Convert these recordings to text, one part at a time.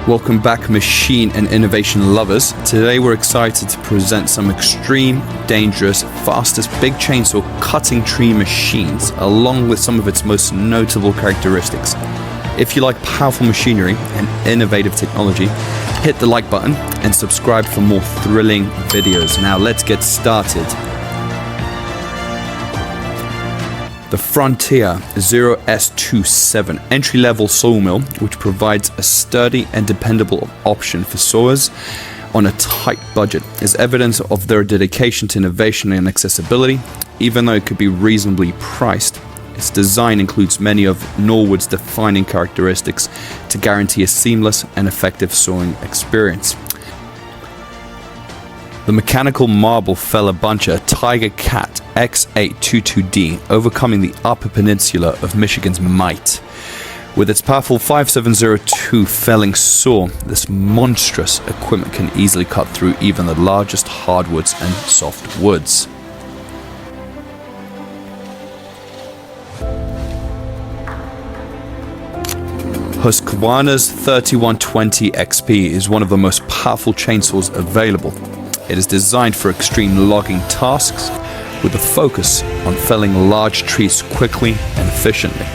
Welcome back, machine and innovation lovers. Today we're excited to present some extreme, dangerous, fastest big chainsaw cutting tree machines, along with some of its most notable characteristics. If you like powerful machinery and innovative technology, hit the like button and subscribe for more thrilling videos. Now let's get started. The Frontier 0S27 entry-level sawmill, which provides a sturdy and dependable option for sawers on a tight budget, is evidence of their dedication to innovation and accessibility. Even though it could be reasonably priced, its design includes many of Norwood's defining characteristics to guarantee a seamless and effective sawing experience. The mechanical marble feller buncher Tiger Cat X822D, overcoming the Upper Peninsula of Michigan's might. With its powerful 5702 felling saw, this monstrous equipment can easily cut through even the largest hardwoods and soft woods. Husqvarna's 3120 XP is one of the most powerful chainsaws available. It is designed for extreme logging tasks with a focus on felling large trees quickly and efficiently.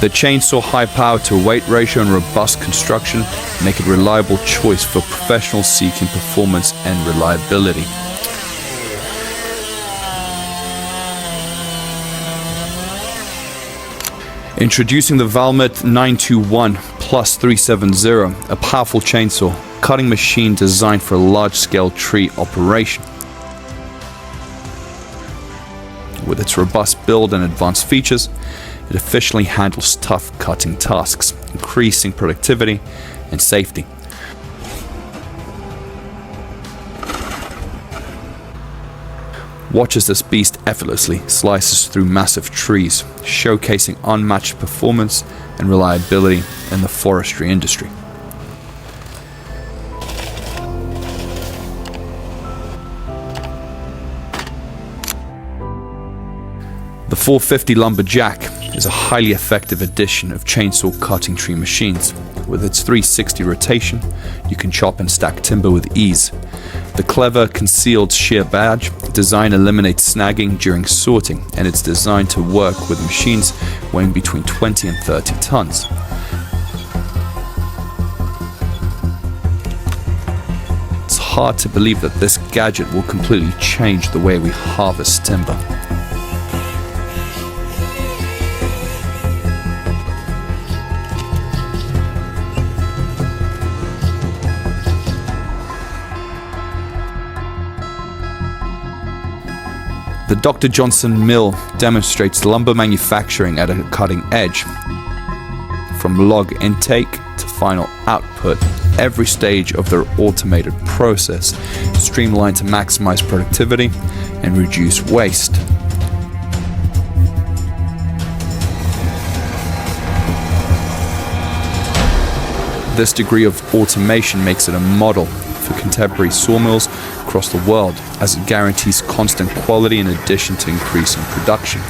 The chainsaw high power to weight ratio and robust construction make it a reliable choice for professionals seeking performance and reliability. Introducing the Valmet 921 Plus 370, a powerful chainsaw cutting machine designed for a large-scale tree operation. With its robust build and advanced features, it efficiently handles tough cutting tasks, increasing productivity and safety. Watch as this beast effortlessly slices through massive trees, showcasing unmatched performance and reliability in the forestry industry. The 450 Lumberjack is a highly effective addition of chainsaw cutting tree machines. With its 360 rotation, you can chop and stack timber with ease. The clever concealed shear badge design eliminates snagging during sorting, and it's designed to work with machines weighing between 20 and 30 tons. It's hard to believe that this gadget will completely change the way we harvest timber. The Dr. Johnson mill demonstrates lumber manufacturing at a cutting edge. From log intake to final output, every stage of their automated process is streamlined to maximize productivity and reduce waste. This degree of automation makes it a model for contemporary sawmills across the world, as it guarantees constant quality in addition to increasing production.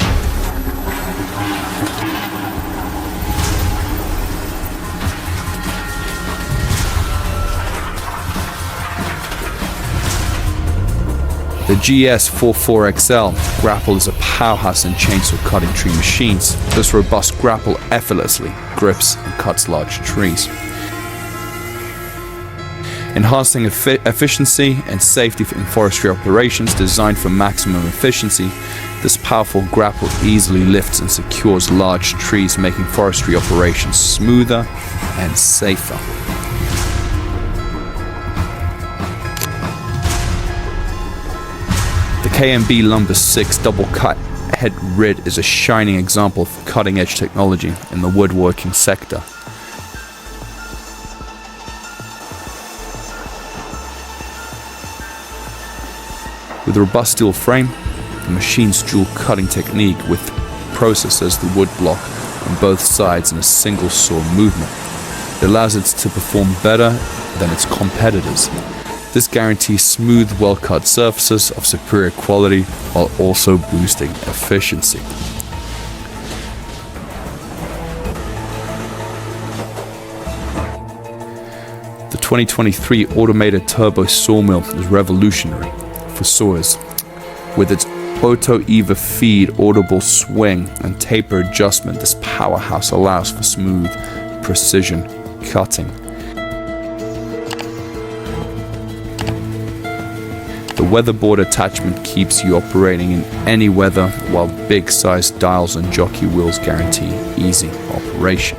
The GS44XL grapple is a powerhouse in chainsaw cutting tree machines. This robust grapple effortlessly grips and cuts large trees, enhancing efficiency and safety in forestry operations. Designed for maximum efficiency, this powerful grapple easily lifts and secures large trees, making forestry operations smoother and safer. The KMB Lumber 6 double cut head RID is a shining example of cutting-edge technology in the woodworking sector. With a robust steel frame, the machine's dual cutting technique with processes the wood block on both sides in a single saw movement. It allows it to perform better than its competitors. This guarantees smooth, well-cut surfaces of superior quality while also boosting efficiency. The 2023 automated turbo sawmill is revolutionary for sawyers. With its Auto Eva feed, audible swing, and taper adjustment, this powerhouse allows for smooth, precision cutting. The weatherboard attachment keeps you operating in any weather, while big-sized dials and jockey wheels guarantee easy operation.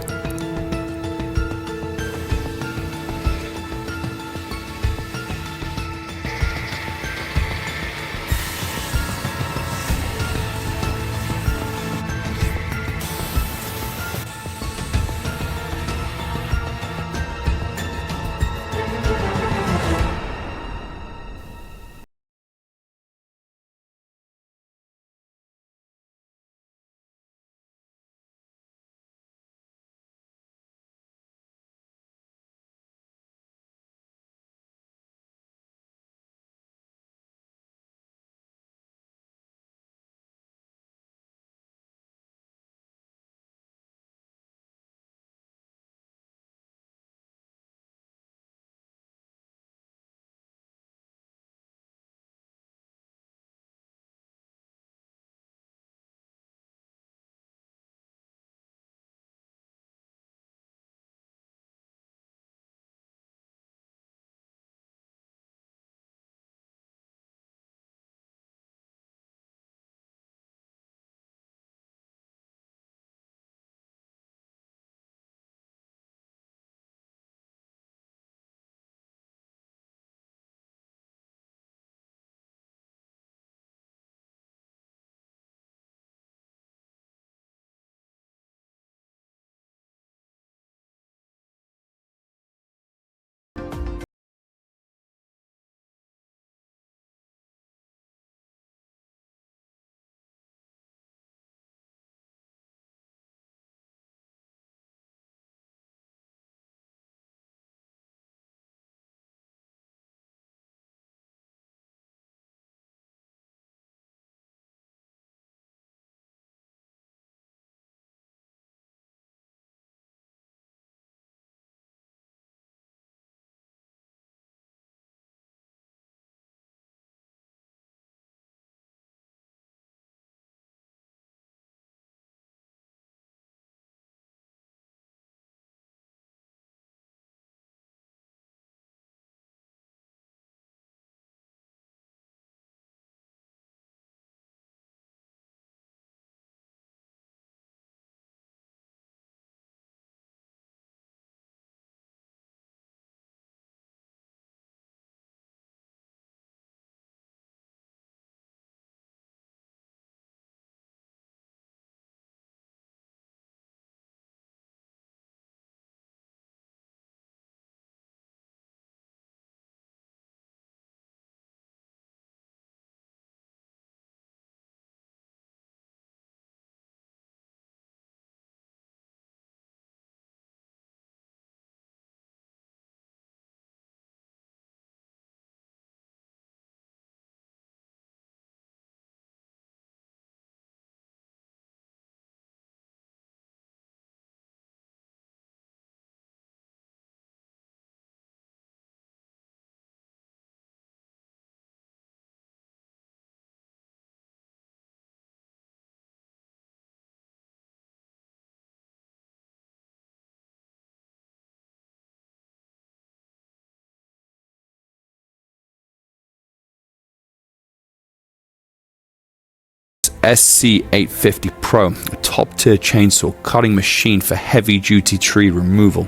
SC850 Pro, a top-tier chainsaw cutting machine for heavy-duty tree removal.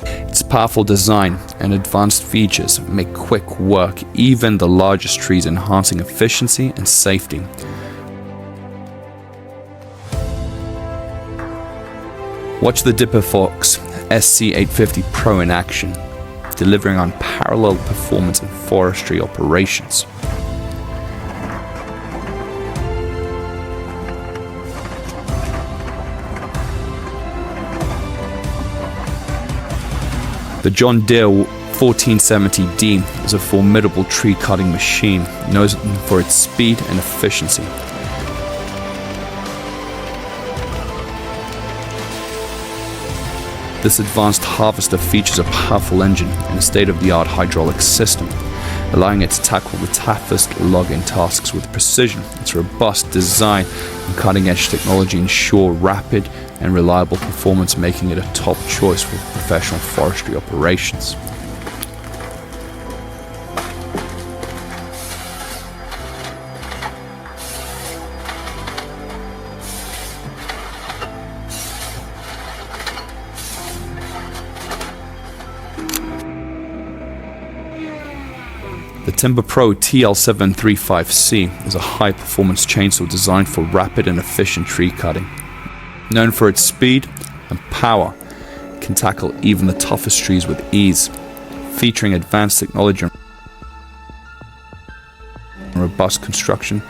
Its powerful design and advanced features make quick work even the largest trees, enhancing efficiency and safety. Watch the Dipper Fox SC850 Pro in action, delivering unparalleled performance in forestry operations. The John Deere 1470D is a formidable tree cutting machine known for its speed and efficiency. This advanced harvester features a powerful engine and a state-of-the-art hydraulic system, allowing it to tackle the toughest logging tasks with precision. Its robust design and cutting-edge technology ensure rapid and reliable performance, making it a top choice for professional forestry operations. The Timber Pro TL735C is a high-performance chainsaw designed for rapid and efficient tree cutting. Known for its speed and power, it can tackle even the toughest trees with ease. Featuring advanced technology and robust construction,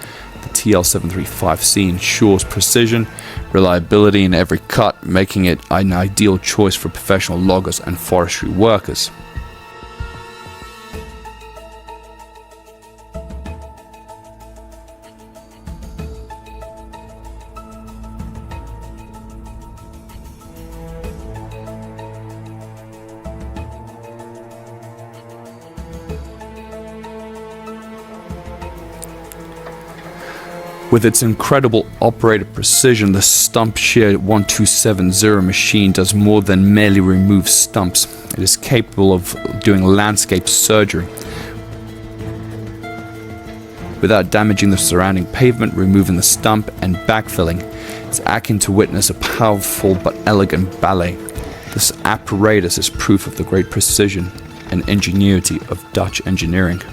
the TL735C ensures precision, reliability in every cut, making it an ideal choice for professional loggers and forestry workers. With its incredible operated precision, the Stump Shear 1270 machine does more than merely remove stumps. It is capable of doing landscape surgery without damaging the surrounding pavement, removing the stump and backfilling. It's akin to witness a powerful but elegant ballet. This apparatus is proof of the great precision and ingenuity of Dutch engineering.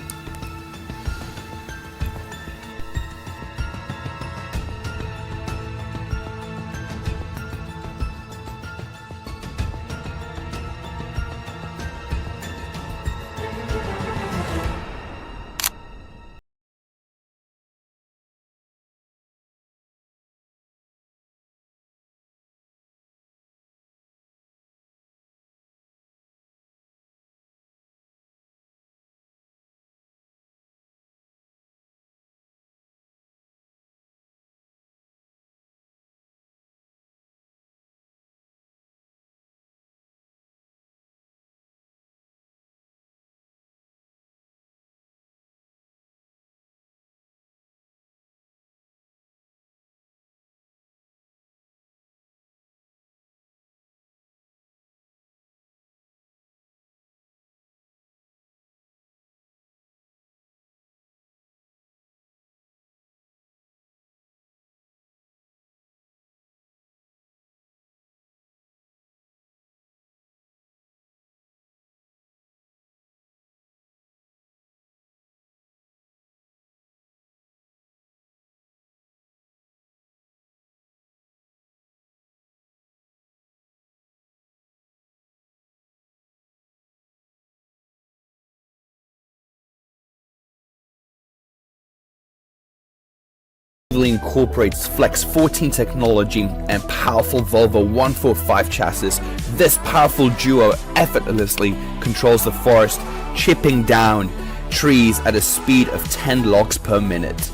Incorporates Flex 14 technology and powerful Volvo 145 chassis. This powerful duo effortlessly controls the forest, chipping down trees at a speed of 10 logs per minute.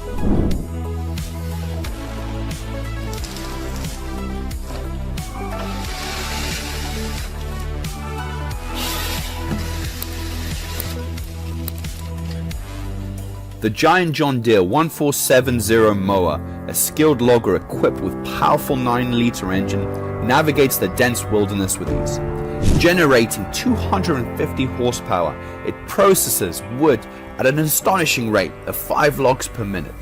The giant John Deere 1470 mower, a skilled logger equipped with powerful 9-liter engine, navigates the dense wilderness with ease. Generating 250 horsepower, it processes wood at an astonishing rate of 5 logs per minute.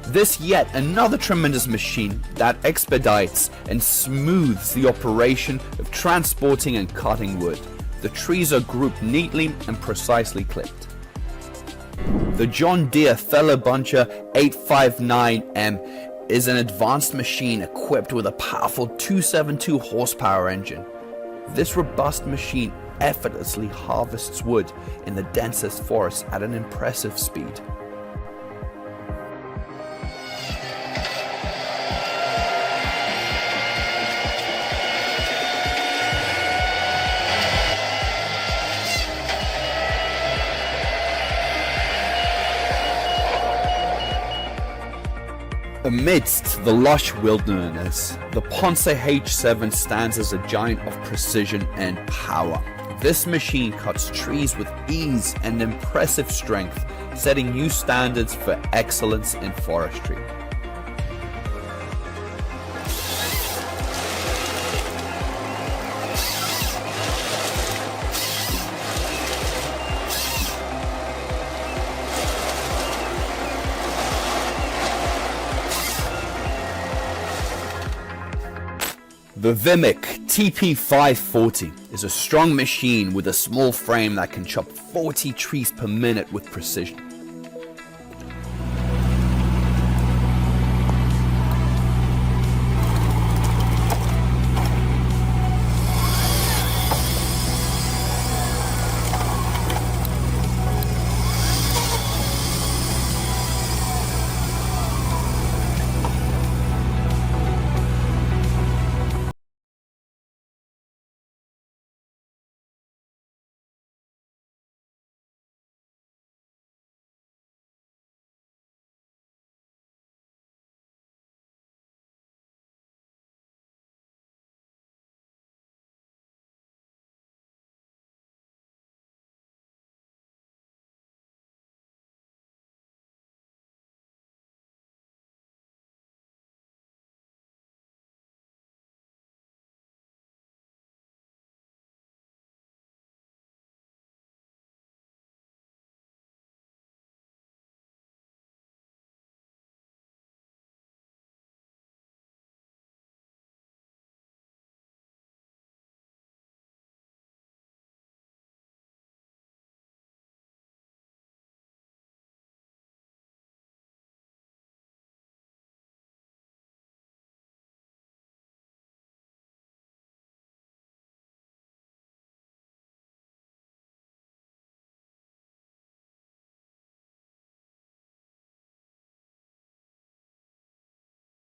This yet another tremendous machine that expedites and smooths the operation of transporting and cutting wood. The trees are grouped neatly and precisely clipped. The John Deere Fellow Buncher 859M is an advanced machine equipped with a powerful 272 horsepower engine. This robust machine effortlessly harvests wood in the densest forests at an impressive speed. Amidst the lush wilderness, the Ponce H7 stands as a giant of precision and power. This machine cuts trees with ease and impressive strength, setting new standards for excellence in forestry. The Vimic TP540 is a strong machine with a small frame that can chop 40 trees per minute with precision.